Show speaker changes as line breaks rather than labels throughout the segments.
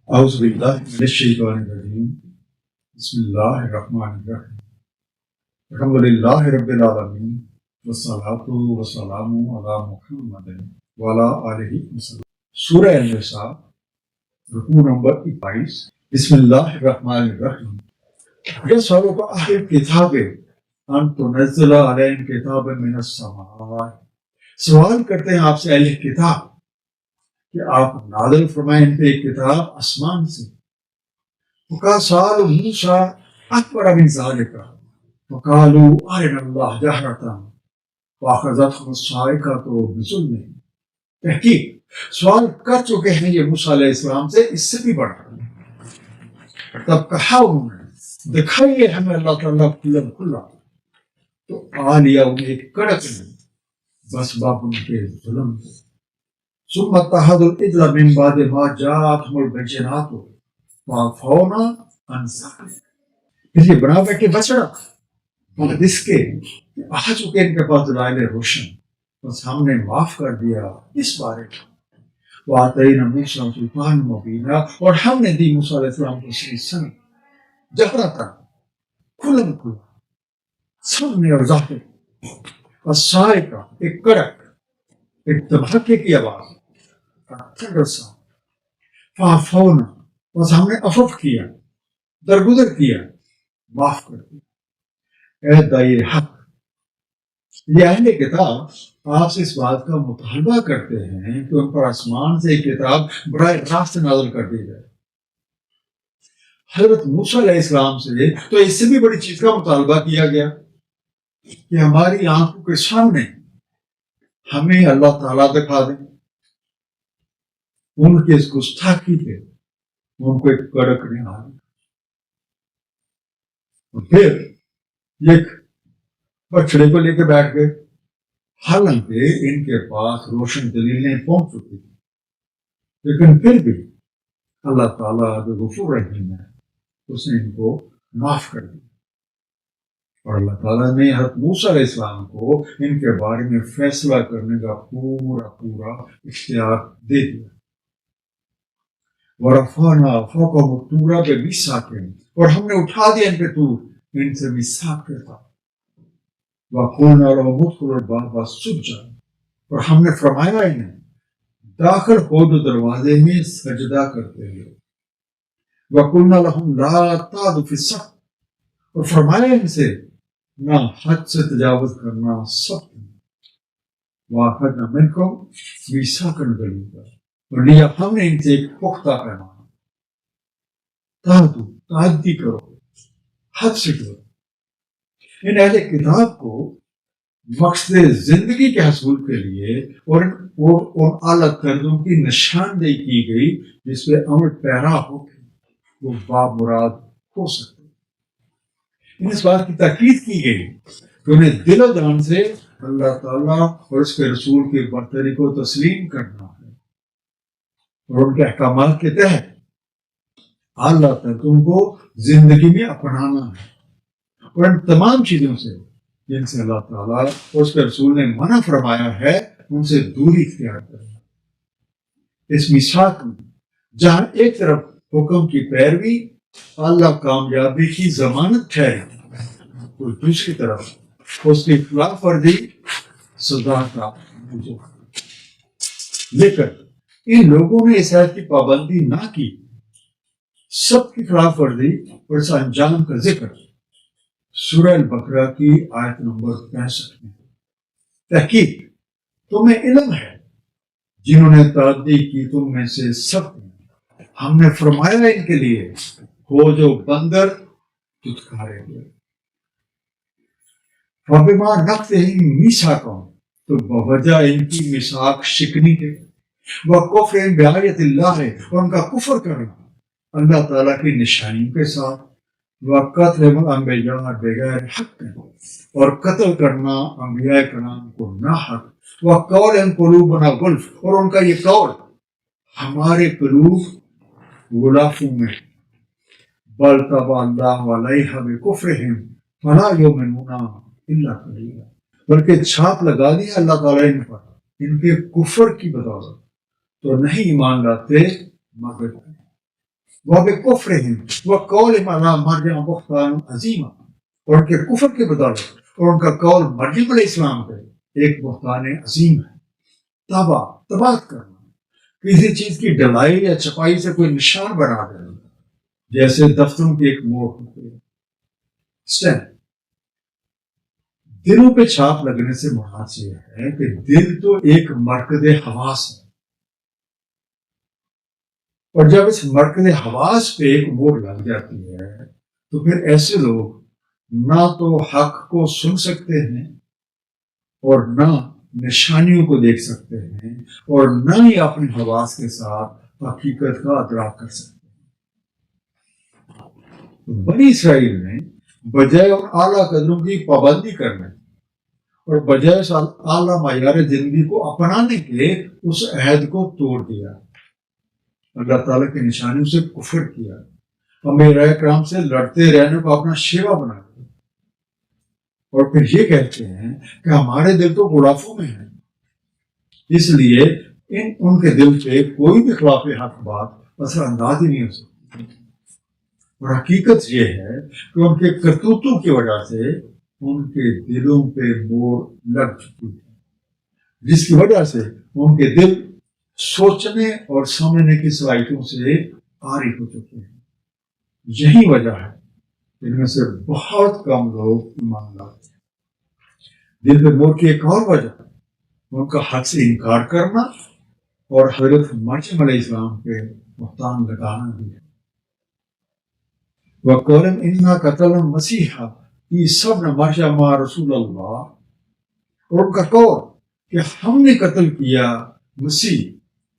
اعوذ باللہ من الشیطان الرجیم بسم اللہ الرحمن الرحیم الحمد للہ رب العالمین والصلاۃ والسلام علی محمد وعلی آلہ وسلم۔ سورہ النساء رکوع نمبر 22۔ بسم اللہ الرحمن الرحیم۔ یسألک اہل الکتاب ان تنزل علیہم کتابا من السماء، سوال کرتے ہیں آپ سے اہل کتاب کہ آپ نازل فرمائیں ان پہ ایک کتاب آسمان سے۔ وقال سألوا موسیٰ أكبر من ذلك وقالوا أرنا الله جهرة فأخذتهم الصاعقة بظلمهم۔ تحقیق سوال کر چکے ہیں یہ موسیٰ علیہ السلام سے اس سے بھی بڑا، تب کہا انہوں نے دکھائیے ہمیں اللہ تعالیٰ کھلم کھلا، تو آ لیا انہیں ایک کڑک نے بس باپ ان کے ظلم کو۔ ثم اتخذوا العجل من بعد ما جاءتهم البينات وعفونا عن ذلك، پھر یہ بنا بیٹھے بچڑا بعد اس کے آ چکے ان کے پاس دلائل روشن، بس ہم نے معاف کر دیا اس بارے میں۔ وآتینا موسیٰ سلطانا مبینا، اور ہم نے دی موسیٰ علیہ السلام کو صحیح سن جہرتا کھلم کھلا سامنے اور ظاہر، والصاعقہ ایک کڑک، ایک دھماکے کی آواز، فعفونا، بس ہم نے عفو کیا، درگزر کیا، معاف کر دیا۔ اے دائی حق، یہ اہل کتاب آپ سے اس بات کا مطالبہ کرتے ہیں کہ ان پر آسمان سے ایک کتاب براہ راست نازل کر دی جائے۔ حضرت موسیٰ علیہ السلام سے تو اس سے بھی بڑی چیز کا مطالبہ کیا گیا کہ ہماری آنکھوں کے سامنے ہمیں اللہ تعالیٰ دکھا دیں۔ ان کے اس گستاخی پہ ان کو ایک کڑک نے آ دیا، اور پھر ایک بچڑے کو لے کے بیٹھ گئے، حالانکہ ان کے پاس روشن دلیلیں پہنچ چکی تھی، لیکن پھر بھی اللہ تعالیٰ جو غفور رحیم ہے اس نے ان کو معاف کر دیا، اور اللہ تعالیٰ نے حضرت موسیٰ علیہ السلام کو ان کے بارے میں فیصلہ کرنے کا پورا اختیار دے دیا۔ وَرَفَعْنَا فَوْقَهُمُ الطُّورَ بِمِيثَاقِهِمْ، اور ہم نے اٹھا دیا ان پہ طور، ان سے میثاق کے تھا۔ وَقُلْنَا لَهُمُ ادْخُلُوا الْبَابَ سُجَّدًا، اور ہم نے فرمایا انہیں داخل ہو جو دروازے میں سجدہ کرتے ہوئے۔ وَقُلْنَا لَهُمْ لَا تَعْدُوا فِي السَّبْتِ، اور فرمایا ان سے نہ حد سے تجاوز کرنا سبت میں۔ وَأَخَذْنَا مِنْكُمْ مِيثَاقًا غَلِيظًا، اور لیا ہم نے ان سے ایک پختہ پیمانہ۔ تعدی کرو، حد سے کرو۔ ان اہل کتاب کو مقصد زندگی کے حصول کے لیے اور ان اعلیٰ قدروں کی نشاندہی کی گئی جس پہ عمل پیرا ہو کے وہ بامراد ہو سکتے۔ اس بات کی تاکید کی گئی کہ انہیں دل و جان سے اللہ تعالیٰ اور اس کے رسول کی برتری کو تسلیم کرنا ہے، اور ان کے احکامات کے تحت اللہ تعالیٰ تم کو زندگی میں اپنانا ہے، اور ان تمام چیزوں سے جن سے اللہ تعالیٰ اور اس کے رسول نے منع فرمایا ہے ان سے دوری اختیار کرنا۔ اس میثاق میں جہاں ایک طرف حکم کی پیروی اللہ کامیابی کی ضمانت ٹھہری، تو دوسری طرف اس کی خلاف ورزی سزا کا موجب۔ لیکن ان لوگوں نے اس عہد کی پابندی نہ کی، سب کی خلاف ورزی اور اس انجام کا ذکر سورہ البقرہ کی آیت نمبر 65 میں۔ تحقیق تمہیں علم ہے جنہوں نے تعدی کی تم میں سے سب نے، ہم نے فرمایا ان کے لیے ہو جو بندر دھتکارے گئے۔ فَبِمَا نَقْضِهِمْ مِيثَاقَهُمْ، تو بوجہ ان کی میثاق شکنی کے، وَكُفْرِهِمْ بِآیَاتِ اللَّهِ، اور ان کا کفر کرنا اللہ تعالیٰ کی نشانیوں کے ساتھ، وَقَتْلِهِمُ الْأَنْبِيَاءَ بِغَيْرِ حَقٍّ، اور قتل کرنا انبیاء کرام کو ناحق، وَقَوْلِهِمْ قُلُوبُنَا غُلْفٌ، اور ان کا یہ قول ہمارے قلوب غلافوں میں، بَلْ طَبَعَ اللَّهُ عَلَيْهَا بِكُفْرِهِمْ فَلَا يُؤْمِنُونَ إِلَّا قَلِيلًا، بلکہ چھاپ لگا دی اللہ تعالیٰ ان پر ان کے کفر کی بدولت، تو نہیں ایمان لاتے مگر وَبِكُفْرِهِمْ وَقَوْلِهِمْ عَلَىٰ مَرْيَمَ بُهْتَانًا عَظِیمًا، اور ان کے کفر کی بدولت اور ان کا قول مریم علیہ السلام پہ ایک بہتان عظیم ہے۔ تباہ کرنا، کسی چیز کی ڈلائی یا چھپائی سے کوئی نشان بنا دینا، جیسے دفتروں کی ایک موڑ ہوتی ہے اسٹیمپ۔ دلوں پہ چھاپ لگنے سے مراد یہ ہے کہ دل تو ایک مرکز حواس ہے، اور جب اس مرکز حواس پہ ایک موڑ لگ جاتی ہے تو پھر ایسے لوگ نہ تو حق کو سن سکتے ہیں اور نہ نشانیوں کو دیکھ سکتے ہیں اور نہ ہی اپنے حواس کے ساتھ حقیقت کا ادراک کر سکتے ہیں۔ بنی اسرائیل نے بجائے اور اعلیٰ قدروں کی پابندی کرنے اور بجائے اعلیٰ معیار زندگی کو اپنانے کے اس عہد کو توڑ دیا، اللہ تعالیٰ کی نشانیوں سے کفر کیا، انبیاء کرام سے لڑتے رہنے کو اپنا شیوا بنا دیا، اور پھر یہ کہتے ہیں کہ ہمارے دل تو غلافوں میں ہیں، اس لیے ان کے دل پہ کوئی بھی خلاف حق بات اثر انداز ہی نہیں ہو سکتی۔ اور حقیقت یہ ہے کہ ان کے کرتوتوں کی وجہ سے ان کے دلوں پہ موڑ لگ چکی ہے، جس کی وجہ سے ان کے دل سوچنے اور سمجھنے کی صلاحیتوں سے عاری ہو چکے ہیں۔ یہی وجہ ہے ان میں سے بہت کم لوگ ایمان لاتے ہیں۔ دل پہ موڑ کی ایک اور وجہ ان کا حق سے انکار کرنا اور حضرت مریم علیہ السلام پہ بہتان لگانا بھی ہے۔ وَقَوْلًا إِنَّا قَتَلْنَا الْمَسِيحَ عِیسَیٰ ابْنَ مَرْیَمَ رَسُولَ اللَّہ، اور ان کا قول کہ ہم نے قتل کیا مسیح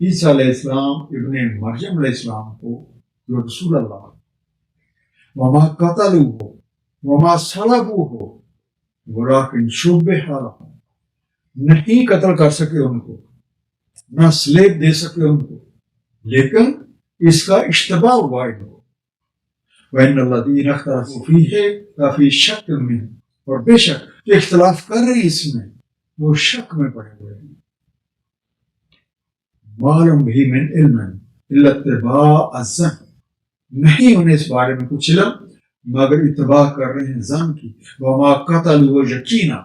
عیسیٰ علیہ السلام ابن مریم علیہ السلام کو جو رسول اللہ، وَمَا قَتَلُوهُ وَمَا صَلَبُوهُ وَلَٰكِنْ شُبِّهَ لَهُمْ، نہیں قتل کر سکے ان کو، نہ سلیب دے سکے ان کو، لیکن اس کا اشتباہ ہوا ان کو۔ وَإِنَّ الَّذِينَ اخْتَلَفُوا فِيهِ لَفِي شَكٍّ مِّنْهُ، اور بے شک جو اختلاف کر رہے ہیں اس میں وہ شک میں پڑے ہوئے ہیں۔ مَا لَهُم بِهِ مِنْ عِلْمٍ إِلَّا اتِّبَاعَ الظَّنِّ، نہیں انہیں اس بارے میں کچھ علم مگر اتباع کر رہے ہیں ظن کی۔ وَمَا قَتَلُوهُ یقینا،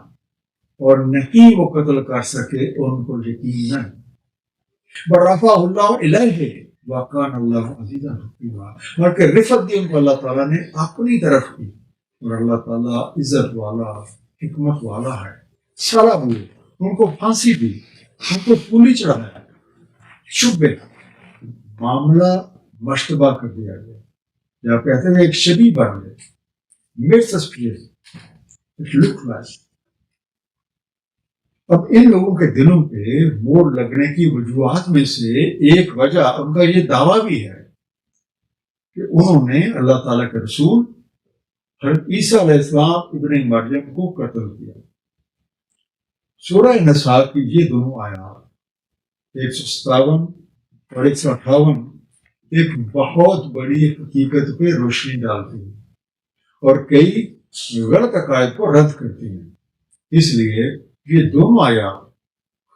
اور نہیں وہ قتل کر سکے ان کو یقیناً۔ بَرَفَعَهُ اللَّهُ إِلَيْهِ وَكَانَ اللَّهُ عَزِيزًا حَكِيمًا، بلکہ رفعت دی ان کو اللہ تعالیٰ نے اپنی طرف کی، اور اللہ تعالیٰ عزت والا حکمت والا ہے۔ سالہ ہوئے، ان کو پھانسی دی، ان کو پھولی چڑھایا، شبہ معاملہ مشتبہ کر دیا گیا، یا کہتے ہیں ایک شبیہ بن گئے، made suspicious, it look like. اب ان لوگوں کے دلوں پہ موڑ لگنے کی وجوہات میں سے ایک وجہ ان کا یہ دعویٰ بھی ہے کہ انہوں نے اللہ تعالیٰ کے رسول حضرت عیسیٰ علیہ السلام ابن مریم کو قتل کیا۔ سورہ نساء کی یہ دونوں آیات 157 اور 158 ایک بہت بڑی حقیقت پہ روشنی ڈالتی ہیں اور کئی غلط عقائد کو رد کرتی ہیں۔ اس لیے یہ دونوں آیات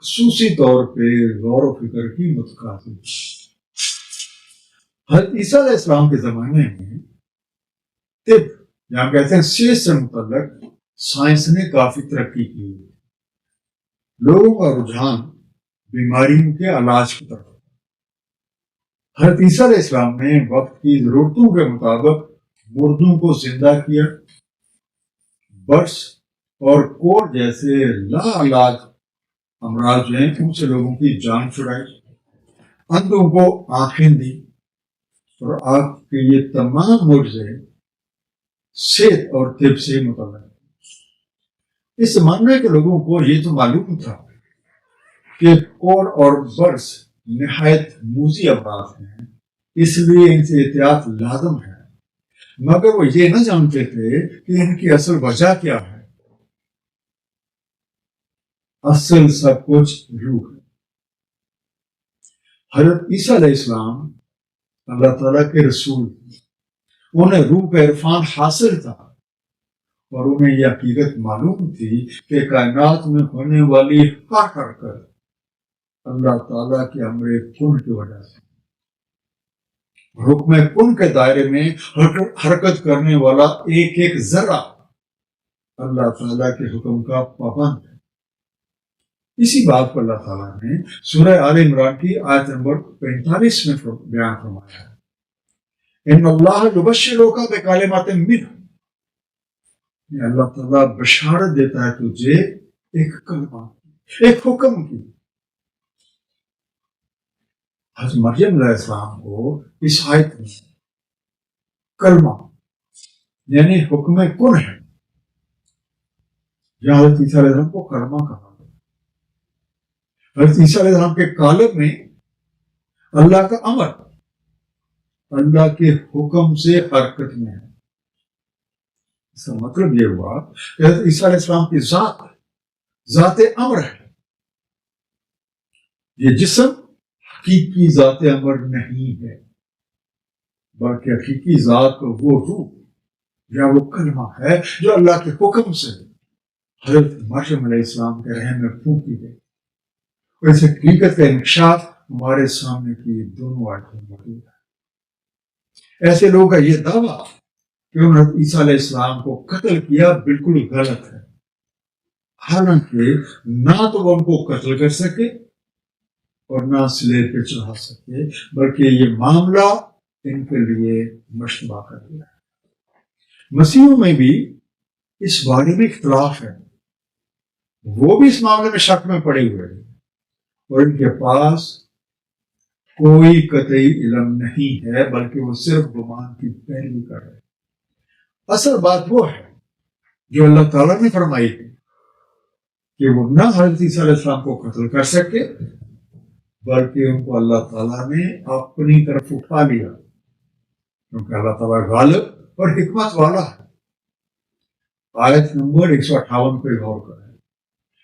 خصوصی طور پہ غور و فکر کی متقاضی ہیں۔ حضرت عیسیٰ علیہ السلام کے زمانے میں طب، یہاں کہتے ہیں صحت سے متعلق سائنس نے کافی ترقی کی، لوگوں کا رجحان بیماریوں کے علاج کی طرف۔ حضرت عیسیٰ علیہ السلام نے وقت کی ضرورتوں کے مطابق مردوں کو زندہ کیا، برس اور کوڑ جیسے لا علاج امراض جو ہیں ان سے لوگوں کی جان چھڑائی، اندھوں کو آنکھیں دی، اور آپ کے یہ تمام معجزے صحت اور طب سے متعلق۔ اس زمانے کے لوگوں کو یہ تو معلوم تھا کہ کوڑ اور برس نہایت موذی امراض ہیں، اس لیے ان سے احتیاط لازم ہے، مگر وہ یہ نہ جانتے تھے کہ ان کی اصل وجہ کیا ہے۔ اصل سب کچھ روح ہے۔ حضرت عیسیٰ علیہ السلام اللہ تعالیٰ کے رسول، انہیں روح کا عرفان حاصل تھا، اور انہیں یہ حقیقت معلوم تھی کہ کائنات میں ہونے والی ہر حرکت اللہ تعالیٰ کے امر کن کی وجہ سے۔ حکم کن کے دائرے میں حرکت کرنے والا ایک ایک ذرہ اللہ تعالیٰ کے حکم کا پابند ہے۔ اسی بات کو اللہ تعالیٰ نے سورہ آل عمران کی آیت نمبر 45 میں بیان فرمایا ہے، ان اللہ یبشرک بکلمات منہ، اللہ تعالیٰ بشارت دیتا ہے تجھے ایک کلمہ، ایک حکم کی۔ حضرت مریم علیہ السلام کو اس آیت میں کلمہ یعنی حکم کن ہے، جہاں حضرت عیسیٰ علیہ السلام کو کلمہ کہا۔ حضرت عیسیٰ علیہ السلام کے کالب میں اللہ کا امر اللہ کے حکم سے حرکت میں ہے۔ اس کا مطلب یہ ہوا کہ حضرت عیسیٰ علیہ السلام کی ذات امر ہے۔ یہ جسم حقیقی ذات امر نہیں ہے، بلکہ حقیقی ذات وہ روح یا وہ کلمہ ہے جو اللہ کے حکم سے حضرت مریم علیہ السلام کے رحم میں پھونکی گئی۔ اور اس حقیقت کا انکشاف ہمارے سامنے کی دونوں آیتوں میں موجود ہے۔ ایسے لوگوں کا یہ دعویٰ کہ انہوں نے عیسیٰ علیہ السلام کو قتل کیا بالکل غلط ہے، حالانکہ نہ تو وہ ان کو قتل کر سکے اور نہ سلیب پہ چڑھا سکے، بلکہ یہ معاملہ ان کے لیے مشتبہ کر دیا ہے۔ مسیحوں میں بھی اس بارے میں اختلاف ہے، وہ بھی اس معاملے میں شک میں پڑے ہوئے ہیں، اور ان کے پاس کوئی قطعی علم نہیں ہے، بلکہ وہ صرف گمان کی پیروی کر رہے ہیں۔ اصل بات وہ ہے جو اللہ تعالیٰ نے فرمائی تھی کہ وہ نہ حضرت عیسیٰ علیہ السلام کو قتل کر سکے، بلکہ ان کو اللہ تعالیٰ نے اپنی طرف اٹھا لیا، کیونکہ اللہ تعالیٰ غالب اور حکمت والا ہے۔ آیت نمبر 158 پہ غور کریں،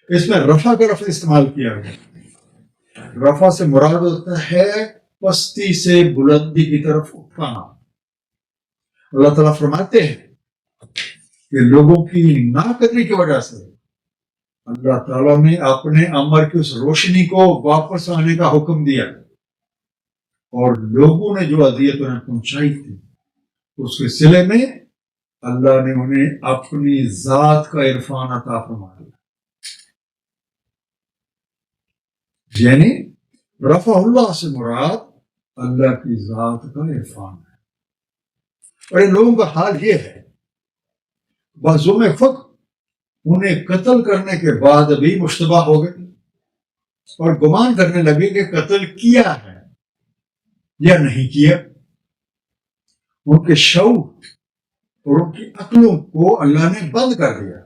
اس میں رفع کا لفظ استعمال کیا گیا۔ رفع سے مراد ہوتا ہے پستی سے بلندی کی طرف اٹھانا۔ اللہ تعالیٰ فرماتے ہیں کہ لوگوں کی ناقدری کی وجہ سے اللہ تعالیٰ نے اپنے امر کی اس روشنی کو واپس آنے کا حکم دیا، اور لوگوں نے جو اذیت انہیں پہنچائی تھی اس کے صلے میں اللہ نے انہیں اپنی ذات کا عرفان عطا فرما دیا۔ یعنی رفع اللہ سے مراد اللہ کی ذات کا عرفان ہے۔ اور ان لوگوں کا حال یہ ہے، بعضوں خود انہیں قتل کرنے کے بعد بھی مشتبہ ہو گئے اور گمان کرنے لگے کہ قتل کیا ہے یا نہیں کیا۔ ان کے شعور اور ان کی عقلوں کو اللہ نے بند کر دیا،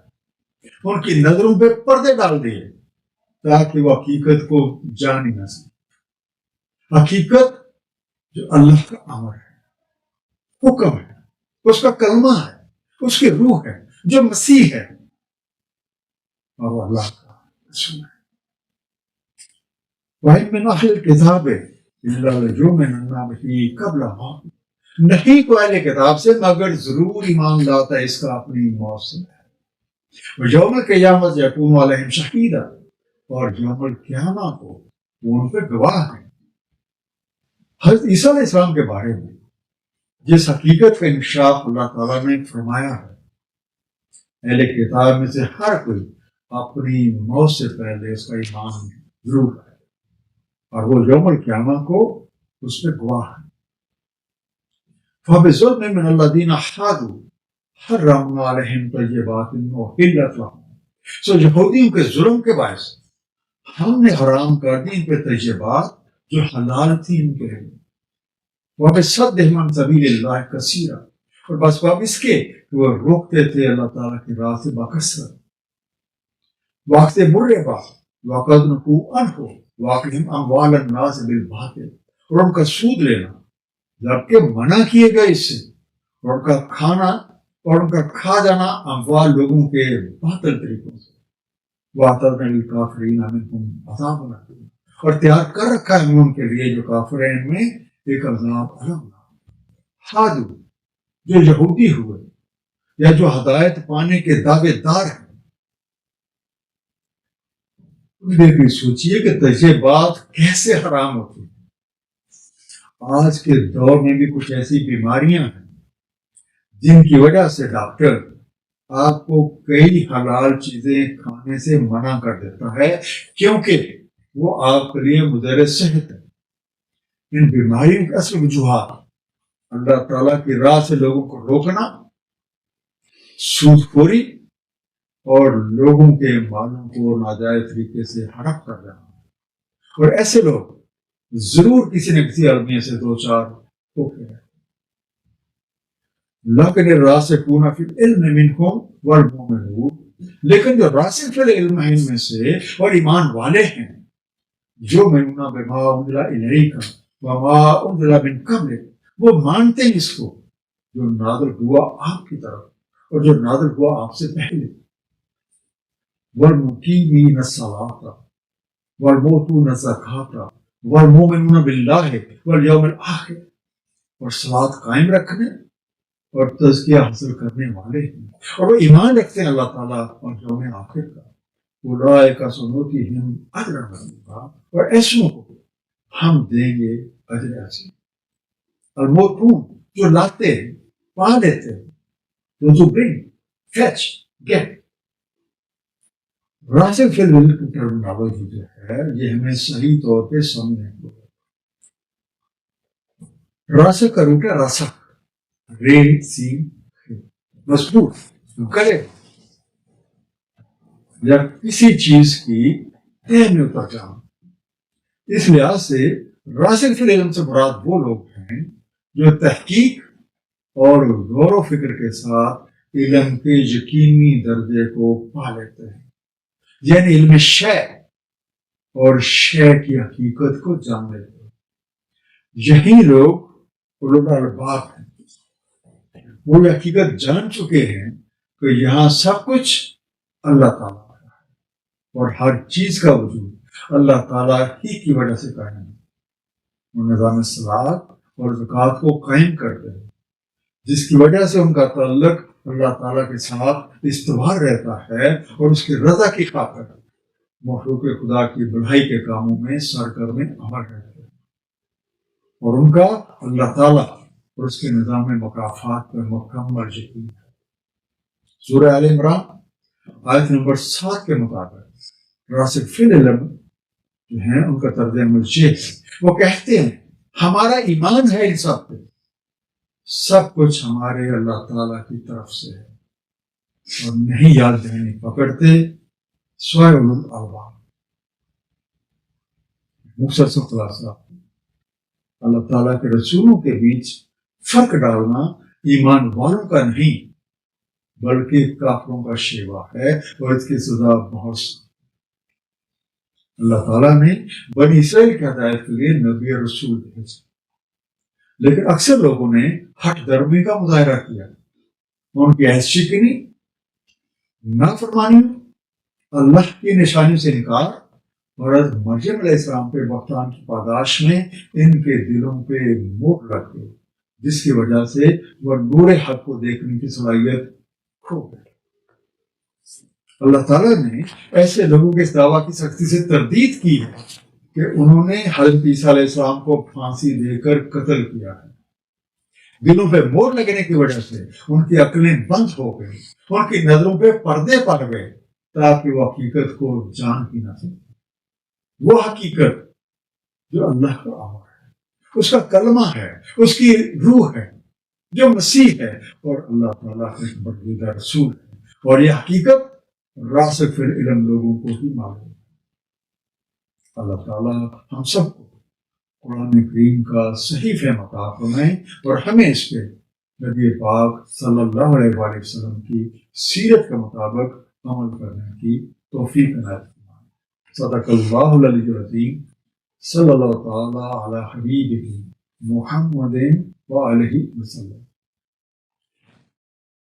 ان کی نظروں پہ پردے ڈال دیے تاکہ وہ حقیقت کو جان ہی نہ سکے۔ حقیقت جو اللہ کا امر ہے، حکم ہے، اس کا کلمہ ہے، اس کی روح ہے، جو مسیح ہے، اور وہ اللہ کا رسول ہے۔ وَإِن مِّنْ أَهْلِ الْكِتَابِ إِلَّا لَيُؤْمِنَنَّ بِهِ قَبْلَ مَوْتِهِ، نہیں کوئی اہل کتاب سے مگر ضرور ایمان لاتا ہے اس کا اپنی موت سے۔ وَيَوْمَ الْقِيَامَةِ يَكُونُ عَلَيْهِمْ شَهِيدًا، اور یوم القیامہ کو وہ ان پہ گواہ ہیں۔ حضرت عیسیٰ علیہ السلام کے بارے میں جس حقیقت کا انکشاف اللہ تعالیٰ نے فرمایا ہے، اہل کتاب میں سے ہر کوئی اپنی موت سے پہلے اس کا ایمان ضرور ہے، اور وہ یوم القیامہ کو اس پہ گواہ ہے۔ فَبِظُلْمٍ مِّنَ الَّذِينَ هَادُوا حَرَّمْنَا عَلَيْهِمْ طَيِّبَاتٍ أُحِلَّتْ لَهُمْ، سو یہودیوں کے ظلم کے باعث ہم نے حرام کر دی ان پہ طیبات جو حلال تھی ان کے لیے۔ وَبِصَدِّهِمْ عَن سَبِيلِ اللَّهِ كَثِيرًا، اور بس باب اس کے کہ وہ روکتے تھے اللہ تعالیٰ کی راہ سے بکثرت۔ وَأَخْذِهِمُ الرِّبَا وَقَدْ نُهُوا عَنْهُ وَأَكْلِهِمْ أَمْوَالَ النَّاسِ بِالْبَاطِلِ، اور ان کا سود لینا جبکہ منع کیے گئے اس سے، اور ان کا کھانا اور ان کا کھا جانا اموال لوگوں کے باطل طریقوں سے۔ وَأَعْتَدْنَا لِلْكَافِرِينَ مِنْهُمْ عَذَابًا أَلِيمًا، اور تیار کر رکھا ہے ان کے لیے جو کافر ہیں ان میں ایک عذاب الم۔ ہادو جو یہودی ہوئے یا جو ہدایت پانے کے دعوے دار ہیں، ان نے بھی سوچیے کہ طیبات کیسے حرام ہوتی ہیں۔ آج کے دور میں بھی کچھ ایسی بیماریاں ہیں جن کی وجہ سے ڈاکٹر آپ کو کئی حلال چیزیں کھانے سے منع کر دیتا ہے کیونکہ وہ آپ کے لیے مضر صحت ہے۔ ان بیماریوں کی اصل وجوہات اللہ تعالیٰ کی راہ سے لوگوں کو روکنا، سود خوری اور لوگوں کے مالوں کو ناجائز طریقے سے ہڑپ کر دینا، اور ایسے لوگ ضرور کسی نہ کسی المیہ سے دو چار ہو گئے۔ لیکن الراسخون فی العلم منکم والمؤمنون، لیکن جو راسخ فی العلم ہے ان میں سے اور ایمان والے ہیں، جو منونا بما انزل الیک وما انزل من قبلک، وہ مانتے ہیں اس کو جو نازل ہوا آپ کی طرف اور جو نازل ہوا آپ سے پہلے، والمقیمین الصلاۃ والمؤتون الزکاۃ والمؤمنون باللہ والیوم الآخر، اور صلاۃ قائم رکھنے اور تزکیہ حاصل کرنے والے ہیں، اور وہ ایمان رکھتے ہیں اللہ تعالیٰ اور یوم آخر کا۔ اولئک سنؤتیہم اجرا عظیما، اور ایسوں کو ہم دیں گے اجر عظیم۔ الموتون، جو لاتے ہیں، پا لیتے ہیں، those who bring, fetch, get۔ راسخ فی العلم کی ٹرمنالوجی جو ہے یہ ہمیں صحیح طور پہ سمجھنے کو، راسخ کا روٹ ہے راسخ، رے سی مضبوط، گلے یا کسی چیز کی تہ میں اتر جانا۔ اس لحاظ سے راسخ فی العلم سے مراد وہ لوگ ہیں جو تحقیق اور غور و فکر کے ساتھ علم کے یقینی درجے کو پا لیتے ہیں، یعنی علم شے اور شے کی حقیقت کو جان لیتے ہیں۔ یہی لوگ علماء الباب ہیں، وہ یہ حقیقت جان چکے ہیں کہ یہاں سب کچھ اللہ تعالیٰ کا ہے اور ہر چیز کا وجود اللہ تعالیٰ ہی کی وجہ سے قائم ہے۔ وہ نظام صلاۃ اور زکوٰۃ کو قائم کرتے ہیں جس کی وجہ سے ان کا تعلق اللہ تعالیٰ کے ساتھ استوار رہتا ہے اور اس کی رضا کی خاطر مخلوق خدا کی بڑائی کے کاموں میں سرگرم عمل رہتے ہیں، اور ان کا اللہ تعالیٰ اور اس کے نظام مکافات پر مکمل یقین ہے۔ سورہ آل عمران آیت نمبر 7 کے مطابق راسخ فی العلم جو ہیں ان کا طرز عمل یہ ہے، وہ کہتے ہیں ہمارا ایمان ہے ان سب پہ، سب کچھ ہمارے اللہ تعالیٰ کی طرف سے ہے، اور نہیں یاد دہانی پکڑتے سوائے اولو الالباب۔ مختصر خلاصہ، اللہ تعالیٰ کے رسولوں کے بیچ فرق ڈالنا ایمان والوں کا نہیں بلکہ کافروں کا شیوا ہے، اور اس کی سزا بہت سی۔ اللہ تعالیٰ نے بنی اسرائیل کی ہدایت کے لیے نبی اور رسول بھیجے، لیکن اکثر لوگوں نے ہٹ درمی کا مظاہرہ کیا، ان کی عہد شکنی، نافرمانی، اللہ کی نشانیوں سے انکار، اور حضرت مریم علیہ السلام پہ بہتان کی پاداش میں ان کے دلوں پہ مہر لگ گئی، جس کی وجہ سے وہ نور حق کو دیکھنے کی صلاحیت کھو گئی۔ اللہ تعالیٰ نے ایسے لوگوں کے اس دعویٰ کی سختی سے تردید کی ہے کہ انہوں نے حضرت عیسیٰ علیہ السلام کو پھانسی دے کر قتل کیا ہے۔ دلوں پہ مہر لگنے کی وجہ سے ان کی عقلیں بند ہو گئی، ان کی نظروں پہ پردے پڑ گئے تاکہ وہ حقیقت کو جان ہی نہ سکے، وہ حقیقت جو اللہ کا امر ہے، اس کا کلمہ ہے، اس کی روح ہے، جو مسیح ہے اور اللہ تعالیٰ کا ایک برگزیدہ رسول ہے، اور یہ حقیقت راسخ فی العلم لوگوں کو ہی معلوم ہے۔ اللہ تعالیٰ ہم سب کو قرآن کریم کا صحیح فہم عطا فرمائے اور ہمیں اس پہ نبی پاک صلی اللہ علیہ وآلہ وسلم کی سیرت کے مطابق عمل کرنے کی توفیق عنایت فرمائے۔ صدق اللہ العلی العظیم، صلی اللہ تعالیٰ علی حبیبہ محمد وآلہ وسلم۔